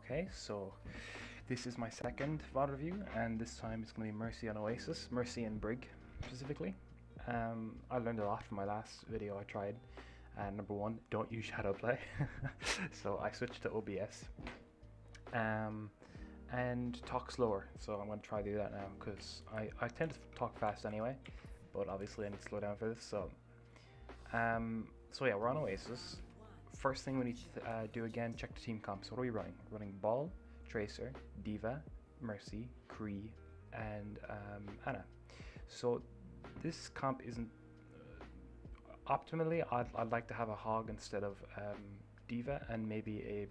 Okay, so this is my second VOD review, and this time it's going to be Mercy on Oasis, Mercy and Brig specifically. I learned a lot from my last video I tried. Number one, don't use Shadowplay. So I switched to OBS. And talk slower, so I'm going to try to do that now, because I tend to talk fast anyway, but obviously I need to slow down for this. So yeah, we're on Oasis. First thing we need to do again, check the team comps. What are we running? We're running Ball, Tracer, D.Va, Mercy, Kree, and Ana. So this comp isn't optimally. I'd like to have a Hog instead of D.Va, and maybe a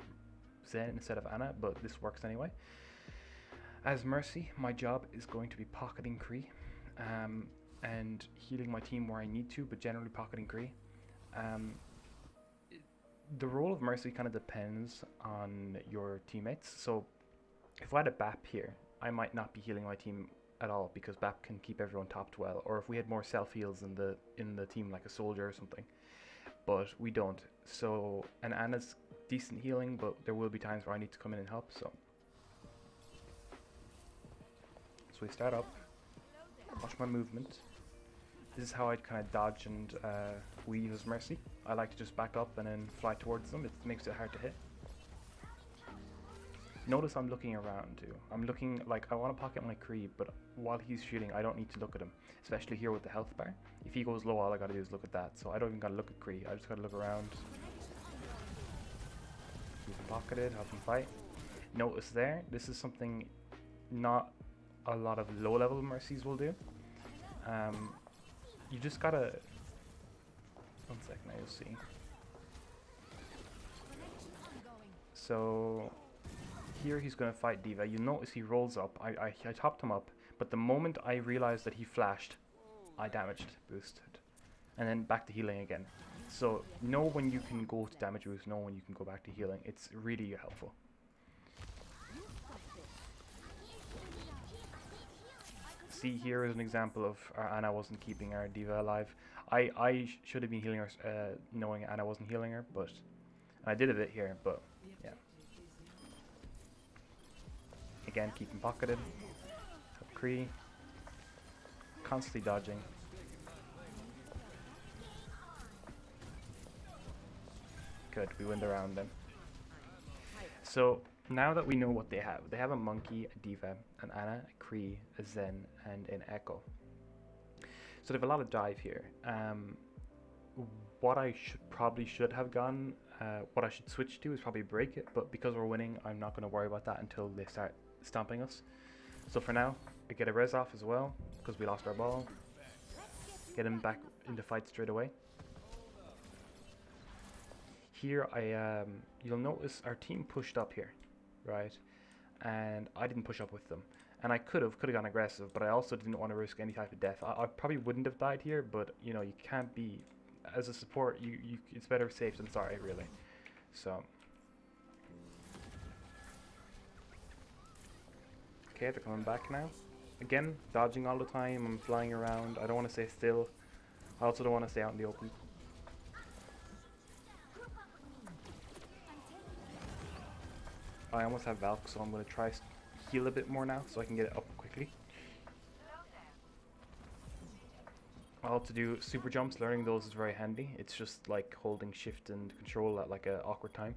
Zen instead of Ana, but this works anyway. As Mercy, my job is going to be pocketing Kree and healing my team where I need to, but generally pocketing Kree. The role of Mercy kind of depends on your teammates. So if I had a BAP here, I might not be healing my team at all, because BAP can keep everyone topped well. Or if we had more self heals in the team, like a soldier or something, but we don't. So, and Ana's decent healing, but there will be times where I need to come in and help. So we start up. Watch my movement. This is how I'd kind of dodge and weave as Mercy. I like to just back up and then fly towards them. It makes it hard to hit. Notice I'm looking around too. I'm looking, like, I want to pocket my Kree, but while he's shooting, I don't need to look at him. Especially here with the health bar. If he goes low, all I gotta do is look at that. So I don't even gotta look at Kree. I just gotta look around. Keep him pocketed, help him fight. Notice there, this is something not a lot of low level Mercies will do. You just gotta... One second, you'll see. So here he's gonna fight D.Va. You notice he rolls up. I topped him up, but the moment I realized that he flashed, I damaged boosted, and then back to healing again. So know when you can go to damage boost, know when you can go back to healing. It's really helpful. See, here is an example of Ana wasn't keeping our D.Va alive. I should have been healing her, knowing Ana wasn't healing her, but I did a bit here, but yeah. Again, keep him pocketed. Help Kree. Constantly dodging. Good, we win the round then. So now that we know what they have a Monkey, a D.Va, an Ana, a Kree, a Zen, and an Echo. So they have a lot of dive here. What I probably should have gone, what I should switch to is probably Brig, but because we're winning, I'm not going to worry about that until they start stomping us. So for now, I get a res off as well, because we lost our ball. Get him back into fight straight away. Here, you'll notice our team pushed up here, right? And I didn't push up with them. And I could have gone aggressive, but I also didn't want to risk any type of death. I probably wouldn't have died here, but you know, you can't be, as a support, it's better safe than sorry, really. So okay, they're coming back now. Again, dodging all the time. I'm flying around. I don't want to stay still. I also don't want to stay out in the open. I almost have Valk, so I'm going to try heal a bit more now so I can get it up quickly. I'll have to do super jumps. Learning those is very handy. It's just like holding shift and control at like an awkward time.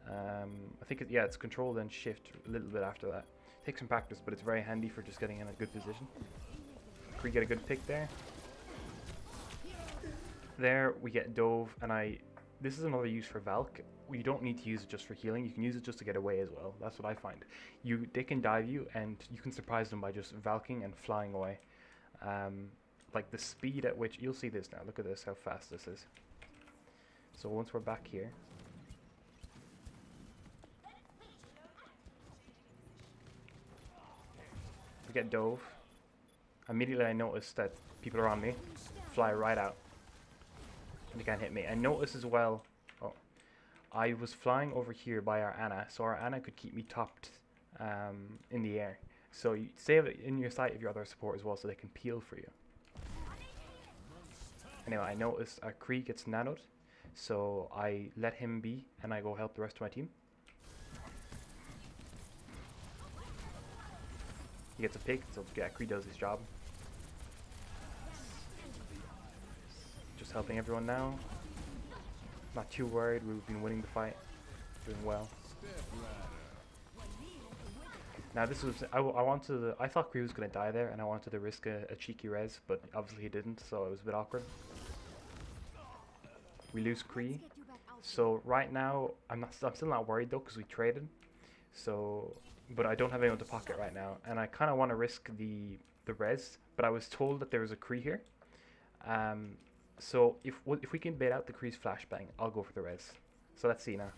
I think it's control then shift a little bit after that. Take some practice, but it's very handy for just getting in a good position. Kree get a good pick there. There we get Dove, and this is another use for Valk. You don't need to use it just for healing. You can use it just to get away as well. That's what I find. They can dive you, and you can surprise them by just Valking and flying away. Like the speed at which, you'll see this now. Look at this, how fast this is. So once we're back here, we get Dove. Immediately I notice that people are on me. Fly right out. And they can't hit me. And notice as well, I was flying over here by our Ana, so our Ana could keep me topped in the air. So you save it in your sight of your other support as well, so they can peel for you. Anyway, I noticed our Kree gets nanoed, so I let him be, and I go help the rest of my team. He gets a pick, so yeah, Kree does his job. Just helping everyone now. Not too worried, we've been winning the fight. Doing well. Now this was, I thought Kree was going to die there, and I wanted to risk a cheeky res, but obviously he didn't, so it was a bit awkward. We lose Kree. So right now, I'm still not worried though, because we traded. So, but I don't have anyone to pocket right now, and I kind of want to risk the res, but I was told that there was a Kree here. So if we can bait out the Kree's flashbang, I'll go for the res. So let's see now.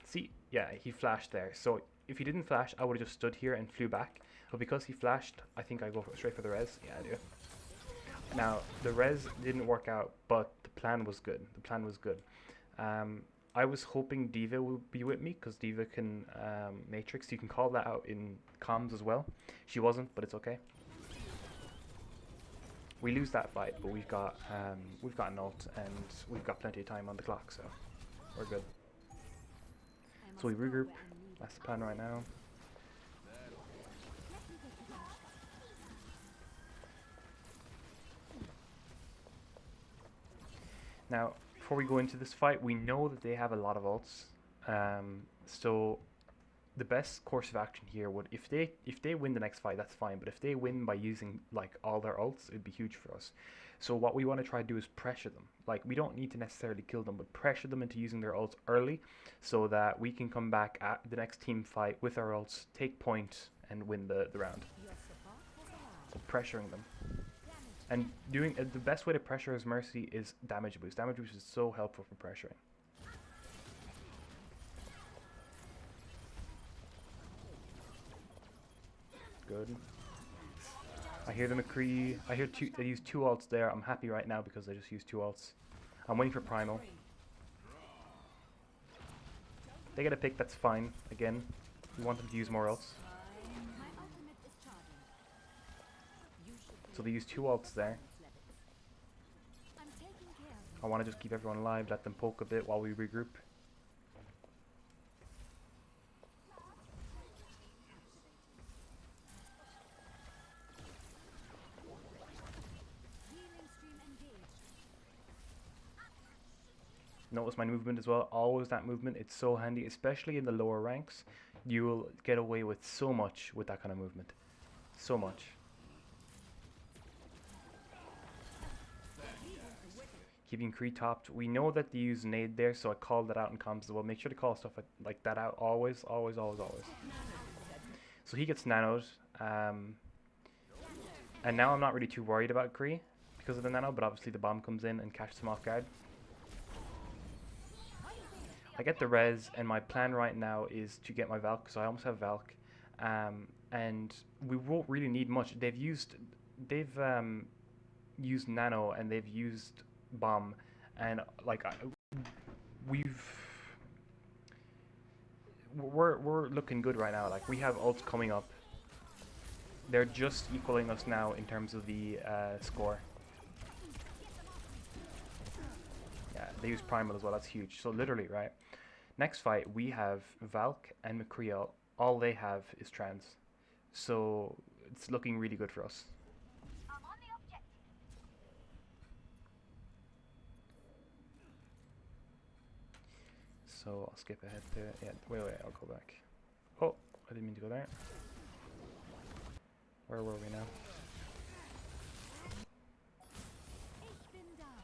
See, yeah, he flashed there. So if he didn't flash, I would have just stood here and flew back. But because he flashed, I think I go straight for the res. Yeah, I do. Now, the res didn't work out, but the plan was good. The plan was good. I was hoping Diva would be with me, because Diva can Matrix. You can call that out in comms as well. She wasn't, but it's okay. We lose that fight, but we've got an ult, and we've got plenty of time on the clock, so we're good. So we regroup. That's the plan right now. Now, before we go into this fight, we know that they have a lot of ults. So the best course of action here would, if they win the next fight, that's fine. But if they win by using like all their ults, it'd be huge for us. So what we want to try to do is pressure them. Like, we don't need to necessarily kill them, but pressure them into using their ults early, so that we can come back at the next team fight with our ults, take point, and win the round. So pressuring them. And doing the best way to pressure his Mercy is damage boost. Damage boost is so helpful for pressuring. Good. I hear the McCree. I hear they use 2 ults there. I'm happy right now because they just used 2 ults. I'm waiting for Primal. They get a pick, that's fine. Again, we want them to use more ults. So they use 2 ults there. I want to just keep everyone alive, let them poke a bit while we regroup. Notice my movement as well, always that movement. It's so handy, especially in the lower ranks. You will get away with so much with that kind of movement. So much. Keeping Kree topped. We know that they use nade there, so I called that out in comms as well. Make sure to call stuff like that out always, always, always, always. So he gets nanoed. And now I'm not really too worried about Kree because of the nano, but obviously the bomb comes in and catches him off guard. I get the res, and my plan right now is to get my Valk, so I almost have Valk, and we won't really need much. They've used nano, and they've used bomb, and like we're looking good right now. Like, we have ults coming up. They're just equaling us now in terms of the score. Yeah, they use Primal as well. That's huge. So literally, right? Next fight, we have Valk and McCree. All they have is trans. So it's looking really good for us. So I'll skip ahead to it. Yeah, wait, I'll go back. Oh, I didn't mean to go there. Where were we now?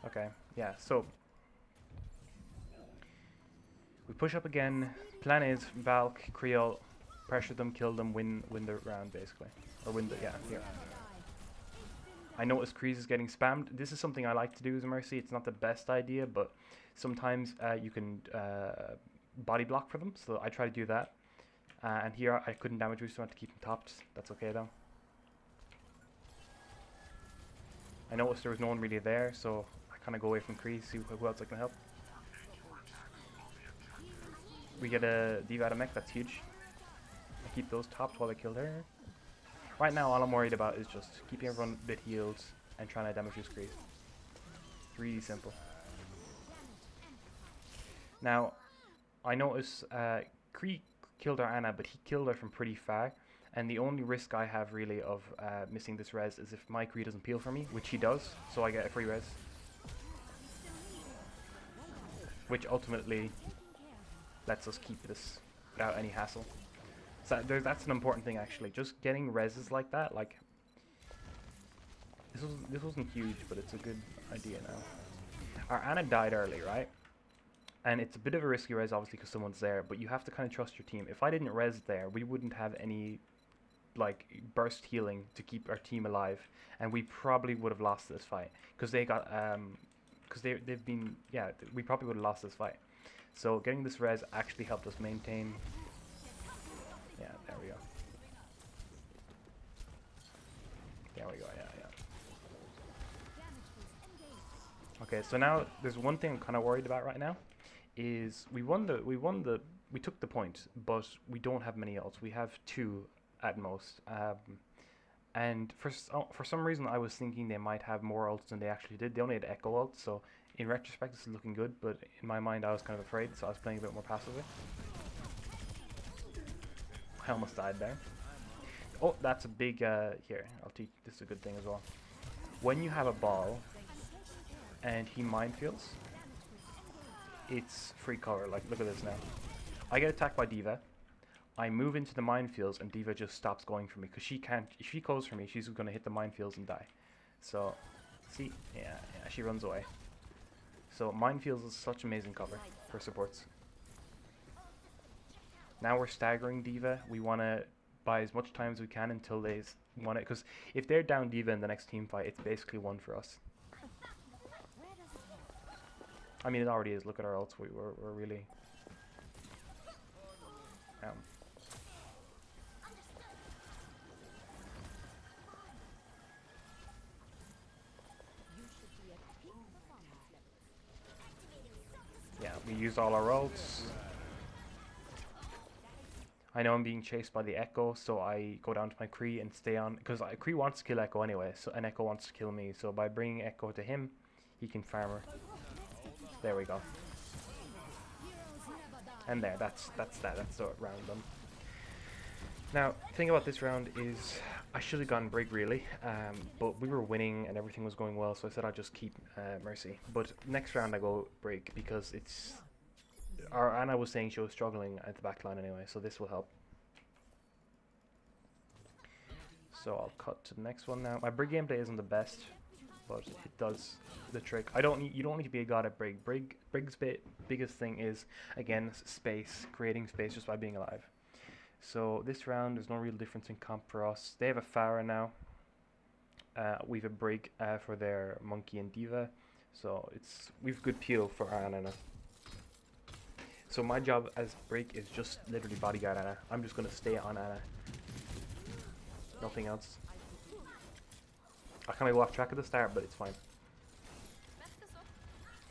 Okay, yeah, so we push up again. Plan is Valk, Creole, pressure them, kill them, win the round basically. Or win the, yeah, here. I notice Kreese is getting spammed. This is something I like to do as a Mercy. It's not the best idea, but sometimes you can body block for them, so I try to do that. And here I couldn't damage boost, so I had to keep him topped. That's okay though. I noticed there was no one really there, so I kind of go away from Kreese, see who else I can help. We get a Diva out of mech, that's huge. I keep those topped while I kill her. Right now, all I'm worried about is just keeping everyone a bit healed and trying to damage this Kreese. It's really simple. Now, I notice Kree killed our Ana, but he killed her from pretty far. And the only risk I have really of missing this res is if my Kree doesn't peel for me, which he does, so I get a free res. Which ultimately lets us keep this without any hassle. So that's an important thing actually. Just getting reses like that, like this wasn't huge, but it's a good idea now. Our Ana died early, right? And it's a bit of a risky res obviously because someone's there, but you have to kind of trust your team. If I didn't res there, we wouldn't have any like burst healing to keep our team alive, and we probably would have lost this fight because they got because they've been, yeah, we probably would have lost this fight. So getting this res actually helped us maintain. Yeah, there we go. There we go. Yeah. Okay, so now there's one thing I'm kind of worried about right now, is we took the point, but we don't have many ults. We have 2 at most, and for some reason I was thinking they might have more ults than they actually did. They only had Echo ult, so in retrospect this is looking good, but in my mind I was kind of afraid, so I was playing a bit more passively. I almost died there. Oh, that's a big, here, I'll teach, this is a good thing as well. When you have a ball and he minefields, it's free cover. Like, look at this now. I get attacked by D.Va. I move into the minefields and D.Va just stops going for me because she can't. If she goes for me, she's going to hit the minefields and die. So, see, yeah, she runs away. So minefields is such amazing cover for supports. Now we're staggering D.Va. We want to buy as much time as we can until they want it, because if they're down D.Va in the next team fight, it's basically one for us. I mean, it already is. Look at our ults. We're really... yeah, we use all our ults. I know I'm being chased by the Echo, so I go down to my Kree and stay on, because Kree wants to kill Echo anyway, so and Echo wants to kill me. So by bringing Echo to him, he can farm her. There we go. And there, that's the round done. Now, the thing about this round is I should have gone Brig really, but we were winning and everything was going well, so I said I'd just keep Mercy. But next round I go Brig because it's... Anna was saying she was struggling at the back line anyway, so this will help. So I'll cut to the next one now. My Brig gameplay isn't the best, but it does the trick. You don't need to be a god at Brig. Brig's biggest thing is, again, space, creating space just by being alive. So this round, there's no real difference in comp for us. They have a Pharah now. We've a Brig for their Monkey and D.Va. So we've good peel for our Ana. So my job as Brig is just literally bodyguard Ana. I'm just gonna stay on Ana. Nothing else. I kind of go off track at the start, but it's fine.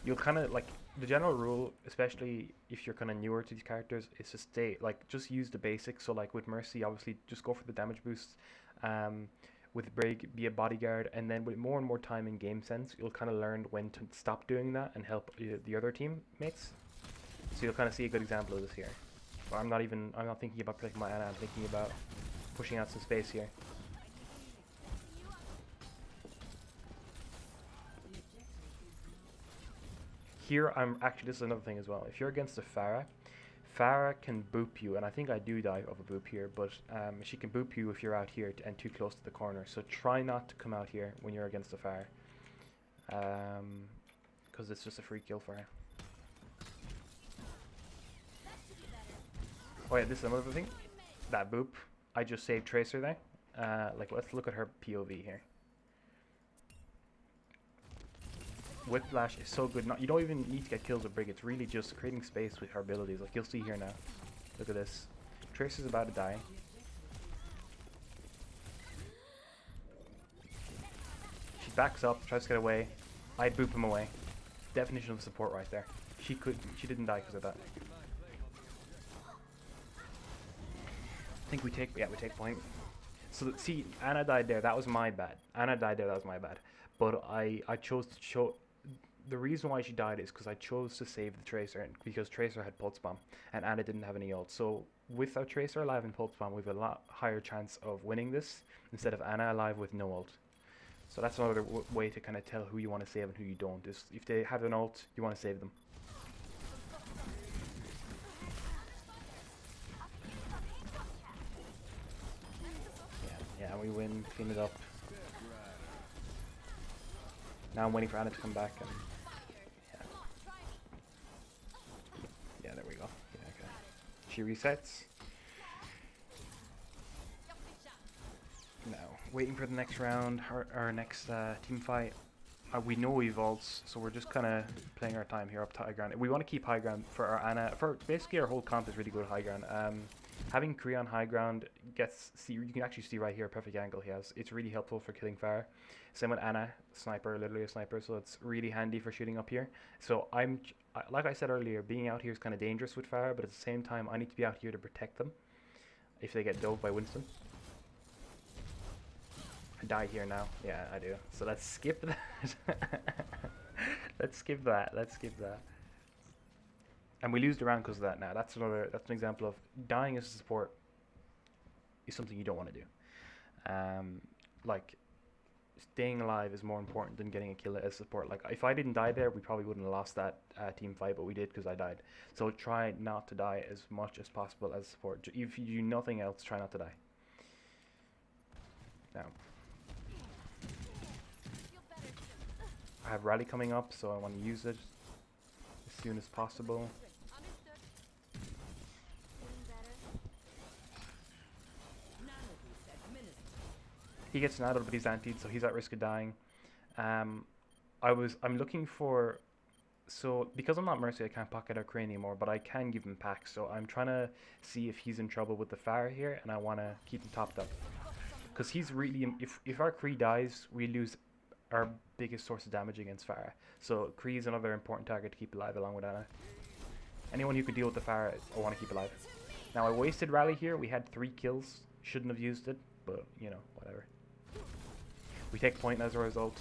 You'll kind of like, the general rule, especially if you're kind of newer to these characters, is to stay, like, just use the basics. So like with Mercy, obviously just go for the damage boosts. With Brig, be a bodyguard, and then with more and more time in game sense, you'll kind of learn when to stop doing that and help the other teammates. So you'll kind of see a good example of this here. But I'm not thinking about protecting my Ana, I'm thinking about pushing out some space here. Here, this is another thing as well. If you're against a Pharah, Pharah can boop you, and I think I do die of a boop here, but she can boop you if you're out here and too close to the corner. So try not to come out here when you're against a Pharah, because it's just a free kill for her. Oh yeah, this is another thing. That boop, I just saved Tracer there. Like, let's look at her POV here. Whiplash is so good. You don't even need to get kills with Brig. It's really just creating space with her abilities. Like, you'll see here now. Look at this. Tracer's about to die. She backs up, tries to get away. I boop him away. Definition of support right there. She didn't die because of that. I think we take point. So see, Ana died there. That was my bad. Ana died there. That was my bad. But I chose to show. the reason why she died is because I chose to save the Tracer, and because Tracer had Pulse Bomb and Anna didn't have any ult. So with our Tracer alive and Pulse Bomb, we have a lot higher chance of winning this instead of Anna alive with no ult. So that's another way to kind of tell who you want to save and who you don't. Is if they have an ult, you want to save them. Yeah, we win, clean it up. Now I'm waiting for Anna to come back, and yeah, there we go. Yeah, okay. She resets. Now, waiting for the next round, our next team fight. We know we ults, so we're just kind of playing our time here up to high ground. We want to keep high ground for our Anna. For basically our whole comp is really good high ground. Having Kree on high ground you can actually see right here a perfect angle he has. It's really helpful for killing fire. Same with Anna, sniper, literally a sniper, so it's really handy for shooting up here. So like I said earlier, being out here is kind of dangerous with fire, but at the same time I need to be out here to protect them if they get dove by Winston. I die here now. Yeah, I do. So let's skip that. Let's skip that. And we lose the round because of that now. That's an example of dying as a support is something you don't want to do. Like, staying alive is more important than getting a kill as support. Like, if I didn't die there, we probably wouldn't have lost that team fight, but we did because I died. So try not to die as much as possible as support. If you do nothing else, try not to die. Now, I have rally coming up, so I want to use it as soon as possible. He gets naddled, but he's antied, so he's at risk of dying. I'm looking for, so because I'm not Mercy, I can't pocket our Kree anymore, but I can give him packs. So I'm trying to see if he's in trouble with the fire here, and I want to keep him topped up, because he's really, if our Kree dies, we lose our biggest source of damage against Pharah. So Kree is another important target to keep alive along with Anna. Anyone who could deal with the Pharah, I want to keep alive. Now I wasted rally here. We had 3 kills. Shouldn't have used it, but you know, whatever. We take point as a result.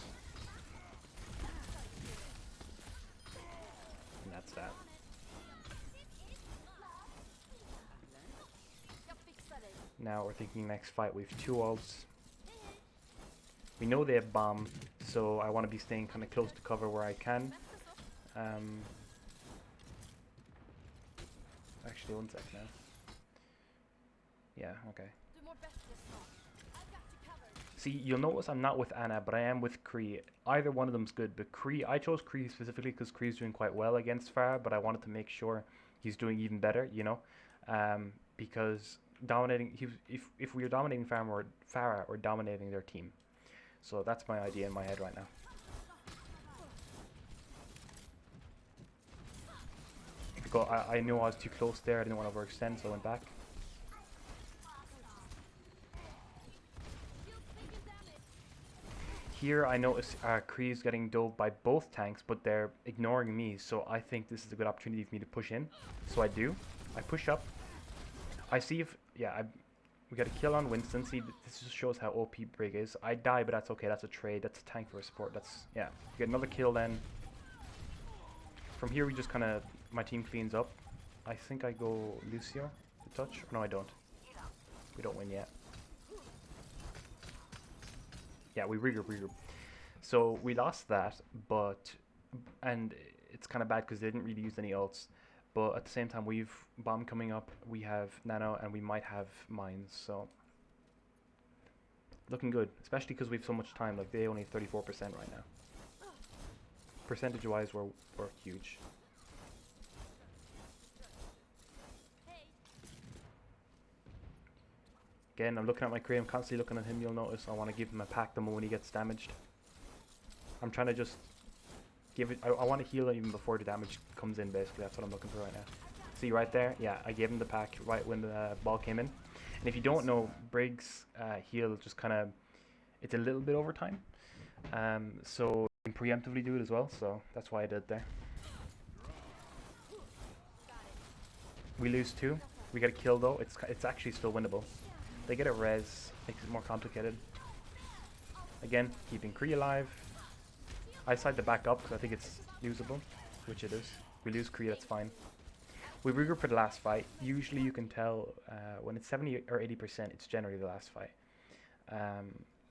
And that's that. Now we're thinking next fight. We have 2 ults. We know they have bomb, so I want to be staying kind of close to cover where I can. Actually, 1 sec now. Yeah, okay. See, you'll notice I'm not with Anna, but I am with Kree. Either one of them's good, but Kree, I chose Kree specifically because Kree's doing quite well against Pharah, but I wanted to make sure he's doing even better, you know? Because dominating, if we were dominating Pharah, we're dominating their team. So that's my idea in my head right now. I knew I was too close there, I didn't want to overextend, so I went back. Here I notice Kree's getting dove by both tanks, but they're ignoring me, so I think this is a good opportunity for me to push in. So I do. I push up. I see if, yeah, we got a kill on Winston. See, this just shows how OP Brig is. I die, but that's okay. That's a trade. That's a tank for a support. That's, yeah. You get another kill then. From here, we just kind of, my team cleans up. I think I go Lucio to touch. No, I don't. We don't win yet. Yeah, we regroup. So we lost that, but, and it's kind of bad because they didn't really use any ults. But at the same time, we've bomb coming up, we have nano, and we might have mines, so looking good, especially because we have so much time. Like, they only have 34% right now. Percentage-wise, we're huge. Again, I'm looking at my Kree, I'm constantly looking at him, you'll notice. I want to give him a pack the moment he gets damaged. I'm trying to just give it, I want to heal even before the damage comes in, basically. That's what I'm looking for right now. See right there? Yeah, I gave him the pack right when the ball came in. And if you don't know, Brig's heal just kind of, it's a little bit over time. So you can preemptively do it as well, so that's why I did there. We lose 2. We get a kill though. It's actually still winnable. They get a res, makes it more complicated. Again, keeping Kree alive. I decide to back up because I think it's usable, which it is. We lose Kree, that's fine. We regroup for the last fight. Usually you can tell when it's 70 or 80%, it's generally the last fight.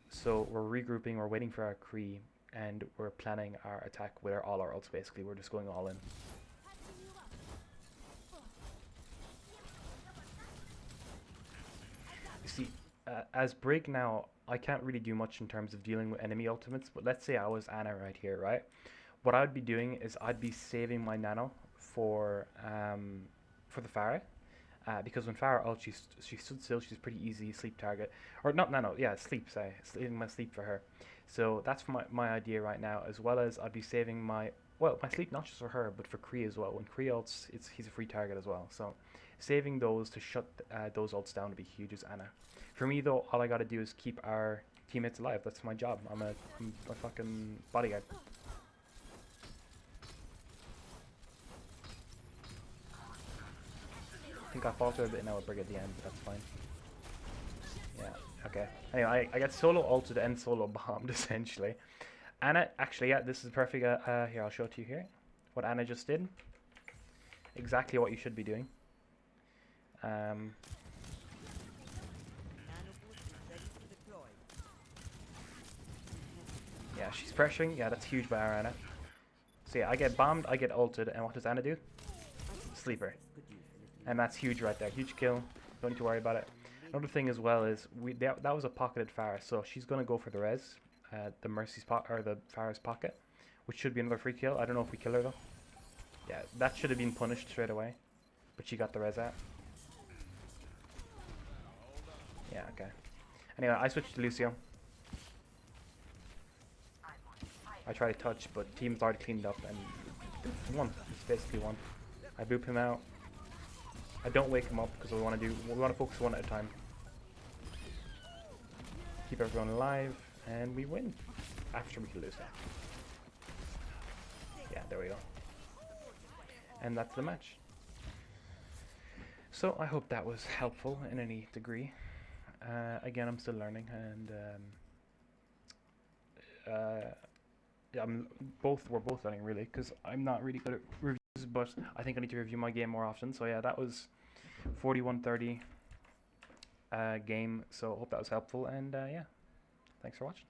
So we're regrouping, we're waiting for our Kree, and we're planning our attack with all our ults basically. We're just going all in. You see, as Brig now, I can't really do much in terms of dealing with enemy ultimates, but let's say I was Ana right here, right? What I'd be doing is I'd be saving my nano for the Pharah. Because when Pharah ult, she stood still, she's a pretty easy sleep target. Or not nano, yeah, sleep, sorry. Saving my sleep for her. So that's my idea right now, as well as I'd be saving my sleep not just for her, but for Kree as well. When Kree ults, he's a free target as well. So saving those to shut those ults down would be huge as Ana. For me though, all I gotta do is keep our teammates alive. That's my job. I'm a fucking bodyguard. I think I faltered a bit now with Brig at the end, but that's fine. Yeah, okay. Anyway, I get solo ulted and solo bombed, essentially. Ana, actually, yeah, this is perfect. Here, I'll show it to you here. What Ana just did. Exactly what you should be doing. Yeah, she's pressuring. Yeah, that's huge by our Ana. So yeah, I get bombed, I get ulted, and what does Ana do? Sleeper. And that's huge right there. Huge kill. Don't need to worry about it. Another thing as well is that was a pocketed Pharah, so she's gonna go for the res, the Mercy's or the Pharah's pocket, which should be another free kill. I don't know if we kill her though. Yeah, that should have been punished straight away, but she got the res out. Yeah, okay. Anyway, I switched to Lucio. I try to touch, but team's already cleaned up and won. It's basically won. I boop him out. I don't wake him up because we want to focus one at a time. Keep everyone alive, and we win. After we kill Lucio. Yeah, there we go. And that's the match. So I hope that was helpful in any degree. Again, I'm still learning, and we're both learning really, because I'm not really good at reviews, but I think I need to review my game more often. So yeah, that was 41-30 game. So I hope that was helpful, and yeah, thanks for watching.